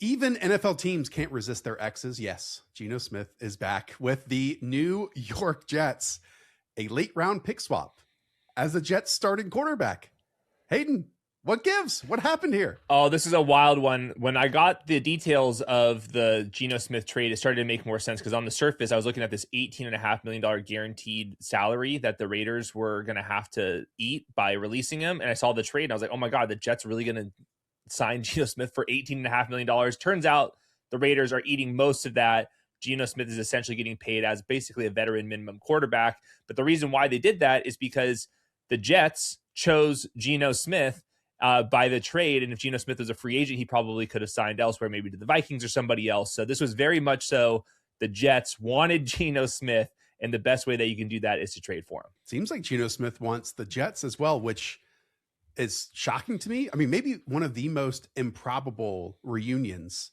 Even NFL teams can't resist their exes. Yes, Geno Smith is back with the New York Jets, a late round pick swap as the Jets starting quarterback. Hayden, what gives? What happened here? Oh, this is a wild one. When I got the details of the Geno Smith trade, it started to make more sense because on the surface, I was looking at this $18.5 million guaranteed salary that the Raiders were going to have to eat by releasing him. And I saw the trade and I was like, oh my God, the Jets are really going to sign Geno Smith for $18.5 million. Turns out the Raiders are eating most of that. Geno Smith is essentially getting paid as basically a veteran minimum quarterback. But the reason why they did that is because the Jets chose Geno Smith by the trade. And if Geno Smith was a free agent, he probably could have signed elsewhere, maybe to the Vikings or somebody else. So this was very much so the Jets wanted Geno Smith, and the best way that you can do that is to trade for him. Seems like Geno Smith wants the Jets as well, which is shocking to me. I mean, maybe one of the most improbable reunions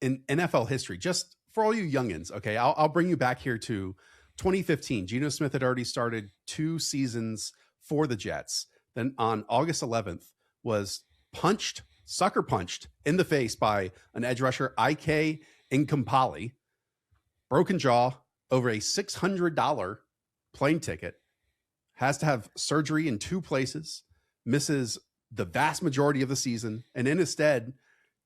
in NFL history. Just for all you youngins, okay, I'll bring you back here to 2015. Geno Smith had already started 2 seasons for the Jets. Then on August 11th, was sucker punched in the face by an edge rusher, IK Inkampali, broken jaw over a $600 plane ticket, has to have surgery in 2 places, misses the vast majority of the season. And in his stead,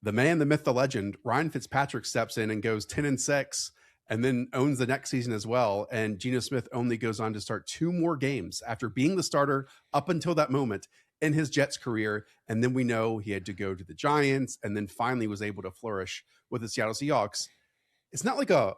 the man, the myth, the legend, Ryan Fitzpatrick steps in and goes 10-6 and then owns the next season as well. And Geno Smith only goes on to start 2 more games after being the starter up until that moment in his Jets career. And then we know he had to go to the Giants and then finally was able to flourish with the Seattle Seahawks. It's not like a,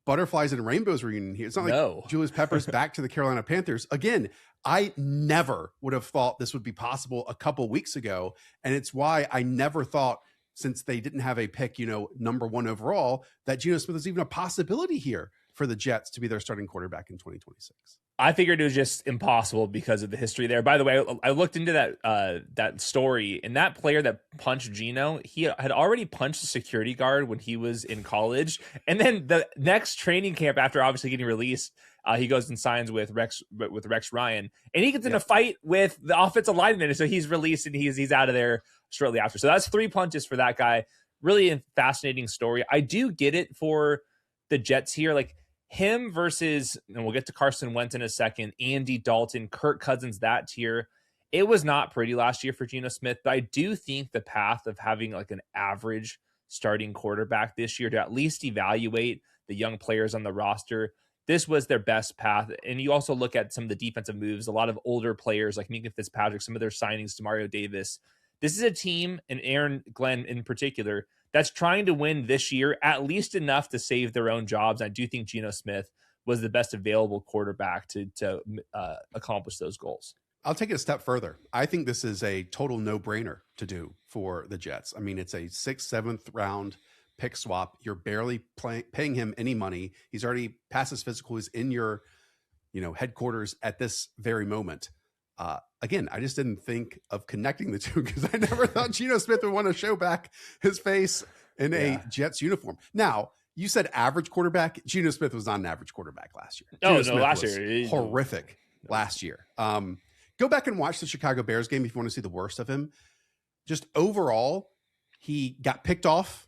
butterflies and rainbows reunion here. It's not like Julius Peppers back to the Carolina Panthers. Again, I never would have thought this would be possible a couple weeks ago. And it's why I never thought, since they didn't have a pick, number 1 overall, that Geno Smith was even a possibility here for the Jets to be their starting quarterback in 2026. I figured it was just impossible because of the history there. By the way, I looked into that story, and that player that punched Geno, he had already punched a security guard when he was in college. And then the next training camp, after obviously getting released, he goes and signs with Rex Ryan, and he gets in a fight with the offensive lineman. And so he's released and he's out of there shortly after. So that's 3 punches for that guy. Really a fascinating story. I do get it for the Jets here. Like, him versus, and we'll get to Carson Wentz in a second, Andy Dalton, Kirk Cousins, that tier. It was not pretty last year for Geno Smith, but I do think the path of having like an average starting quarterback this year to at least evaluate the young players on the roster, this was their best path. And you also look at some of the defensive moves, a lot of older players like Minka Fitzpatrick, some of their signings to Mario Davis. This is a team, and Aaron Glenn in particular, that's trying to win this year, at least enough to save their own jobs. I do think Geno Smith was the best available quarterback to accomplish those goals. I'll take it a step further. I think this is a total no-brainer to do for the Jets. I mean, it's a 6th, 7th round pick swap. You're barely paying him any money. He's already passed his physical. He's in your, headquarters at this very moment. Again, I just didn't think of connecting the two because I never thought Geno Smith would want to show back his face in a Jets uniform. Now, you said average quarterback. Geno Smith was not an average quarterback last year. Last year. Horrific last year. Go back and watch the Chicago Bears game if you want to see the worst of him. Just overall, he got picked off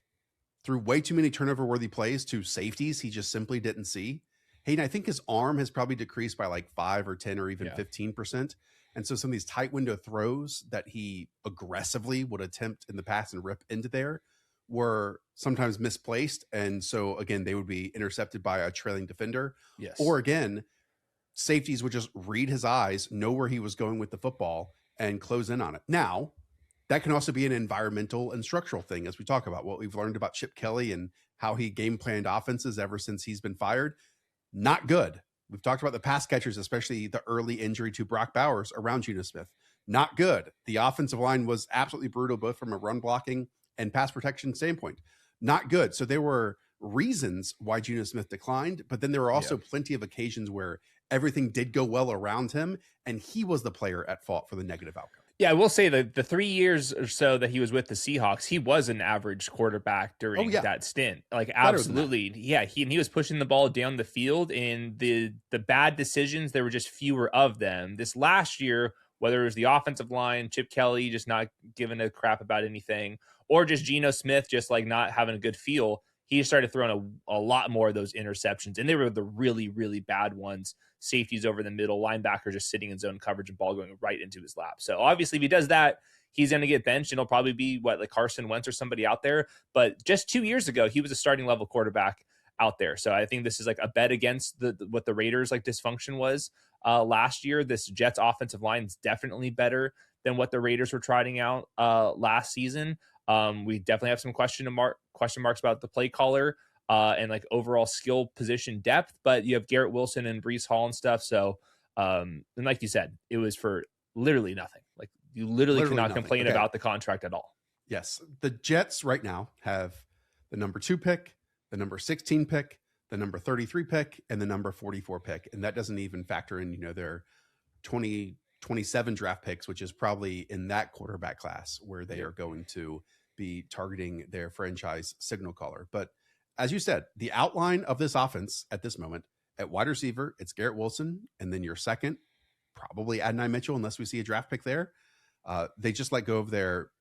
through way too many turnover-worthy plays to safeties he just simply didn't see. Hayden, I think his arm has probably decreased by like 5 or 10 or even 15%. And so some of these tight window throws that he aggressively would attempt in the past and rip into there were sometimes misplaced. And so, again, they would be intercepted by a trailing defender. Yes. Or, again, safeties would just read his eyes, know where he was going with the football, and close in on it. Now, that can also be an environmental and structural thing, as we talk about what we've learned about Chip Kelly and how he game planned offenses ever since he's been fired. Not good. We've talked about the pass catchers, especially the early injury to Brock Bowers around Geno Smith. Not good. The offensive line was absolutely brutal, both from a run blocking and pass protection standpoint. Not good. So there were reasons why Geno Smith declined, but then there were also plenty of occasions where everything did go well around him, and he was the player at fault for the negative outcome. Yeah, I will say that the 3 years or so that he was with the Seahawks, he was an average quarterback during that stint. Like, absolutely. Yeah, he was pushing the ball down the field, and the bad decisions, there were just fewer of them. This last year whether it was the offensive line, Chip Kelly just not giving a crap about anything, or just Geno Smith just like not having a good feel, he started throwing a lot more of those interceptions. And they were the really, really bad ones. Safeties over the middle, linebacker just sitting in zone coverage and ball going right into his lap. So obviously if he does that, he's going to get benched and he'll probably be like Carson Wentz or somebody out there. But just 2 years ago, he was a starting level quarterback out there. So I think this is like a bet against what the Raiders like dysfunction was last year. This Jets offensive line is definitely better than what the Raiders were trying out last season. We definitely have some question marks about the play caller and like overall skill position depth, but you have Garrett Wilson and Breece Hall and stuff. So, and like you said, it was for literally nothing. Like you literally cannot nothing. complain about the contract at all. Yes. The Jets right now have the number 2 pick, the number 16 pick, the number 33 pick, and the number 44 pick. And that doesn't even factor in, their 2027 draft picks, which is probably in that quarterback class where they are going to be targeting their franchise signal caller. But as you said, the outline of this offense at this moment at wide receiver, it's Garrett Wilson. And then your second, probably Adonai Mitchell, unless we see a draft pick there. They just let go of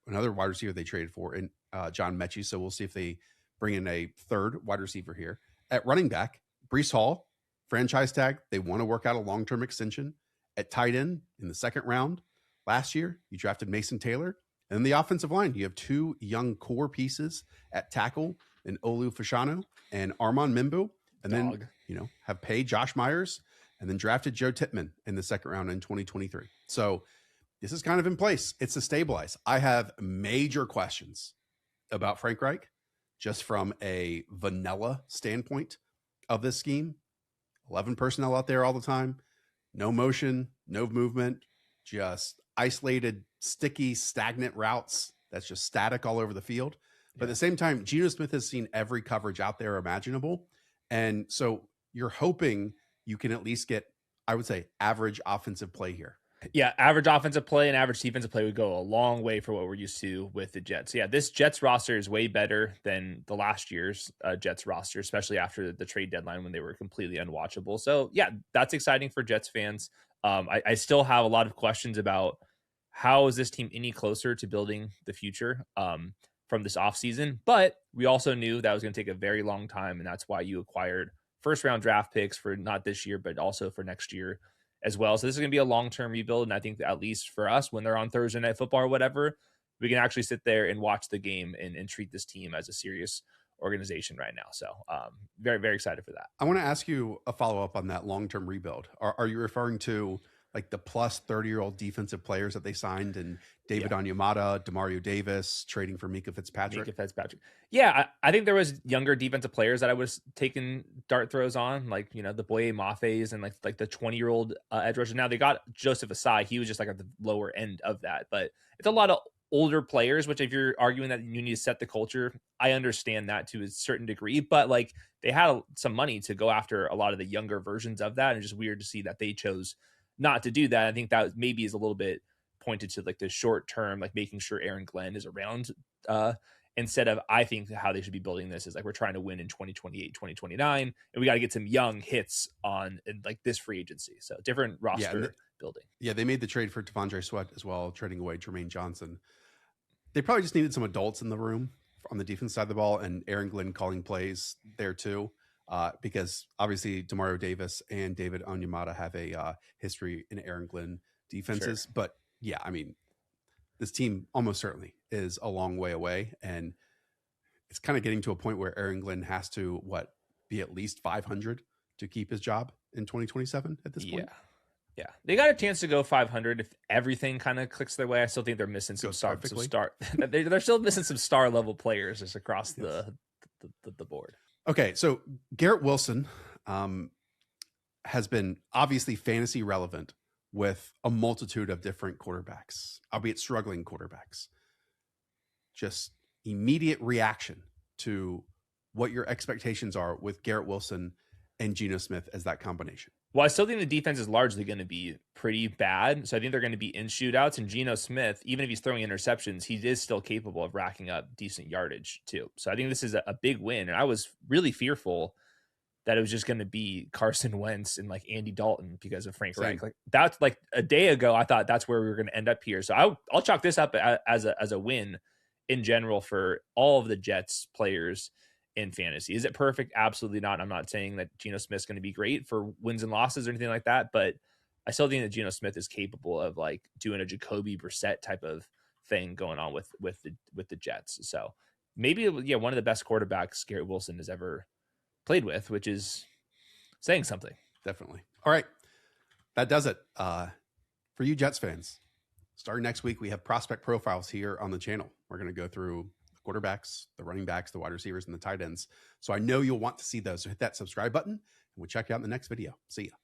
another wide receiver they traded for in John Mechie. So we'll see if they bring in a third wide receiver here. At running back, Breece Hall, franchise tag. They want to work out a long-term extension. At tight end in the second round last year, you drafted Mason Taylor. And then the offensive line, you have 2 young core pieces at tackle in Olu Fashanu and Armand Mimbu. And then, have paid Josh Myers and then drafted Joe Tippmann in the second round in 2023. So this is kind of in place. It's to stabilize. I have major questions about Frank Reich just from a vanilla standpoint of this scheme. 11 personnel out there all the time. No motion, no movement, just isolated, sticky, stagnant routes. That's just static all over the field. But at the same time, Geno Smith has seen every coverage out there imaginable. And so you're hoping you can at least get, I would say, average offensive play here. Yeah, average offensive play and average defensive play would go a long way for what we're used to with the Jets. Yeah, this Jets roster is way better than the last year's Jets roster, especially after the trade deadline when they were completely unwatchable. So yeah, that's exciting for Jets fans. I still have a lot of questions about how is this team any closer to building the future from this offseason. But we also knew that was going to take a very long time, and that's why you acquired first-round draft picks for not this year, but also for next year as well. So this is going to be a long-term rebuild. And I think that at least for us, when they're on Thursday Night Football or whatever, we can actually sit there and watch the game and treat this team as a serious organization right now. So very, very excited for that. I want to ask you a follow-up on that long-term rebuild. Are you referring to like the plus 30-year-old defensive players that they signed and David Onyemata, Demario Davis, trading for Mika Fitzpatrick? Yeah, I think there was younger defensive players that I was taking dart throws on, like, the Boye Mafes and like the 20-year-old edge rusher. Now they got Joseph Asai. He was just like at the lower end of that, but it's a lot of older players, which if you're arguing that you need to set the culture, I understand that to a certain degree, but like they had some money to go after a lot of the younger versions of that. And it's just weird to see that they chose not to do that. I think that maybe is a little bit pointed to like the short term, like making sure Aaron Glenn is around instead of, I think how they should be building this is like, we're trying to win in 2028, 2029, and we got to get some young hits in like this free agency. So different roster building. Yeah. They made the trade for T'Vondre Sweat as well, trading away Jermaine Johnson. They probably just needed some adults in the room on the defense side of the ball, and Aaron Glenn calling plays there too. Because obviously Demario Davis and David Onyemata have a history in Aaron Glenn defenses. Sure. But yeah, I mean, this team almost certainly is a long way away, and it's kind of getting to a point where Aaron Glenn has to be at least 500 to keep his job in 2027 at this point. Yeah, they got a chance to go 500 if everything kind of clicks their way. I still think they're missing some star. They're still missing some star level players just across the board. Okay, so Garrett Wilson has been obviously fantasy relevant with a multitude of different quarterbacks, albeit struggling quarterbacks. Just immediate reaction to what your expectations are with Garrett Wilson and Geno Smith as that combination. Well, I still think the defense is largely going to be pretty bad. So I think they're going to be in shootouts. And Geno Smith, even if he's throwing interceptions, he is still capable of racking up decent yardage too. So I think this is a big win. And I was really fearful that it was just going to be Carson Wentz and like Andy Dalton because of Frank Same. Reich. Like that's like a day ago, I thought that's where we were going to end up here. So I'll chalk this up as a win in general for all of the Jets players in fantasy. Is it perfect? Absolutely not. I'm not saying that Geno Smith's going to be great for wins and losses or anything like that, but I still think that Geno Smith is capable of like doing a Jacoby Brissett type of thing going on with the Jets. So maybe, yeah, one of the best quarterbacks Garrett Wilson has ever played with, which is saying something. Definitely. All right. That does it. For you Jets fans, starting next week, we have prospect profiles here on the channel. We're going to go through the quarterbacks, the running backs, the wide receivers, and the tight ends. So I know you'll want to see those. So hit that subscribe button, and we'll check you out in the next video. See ya.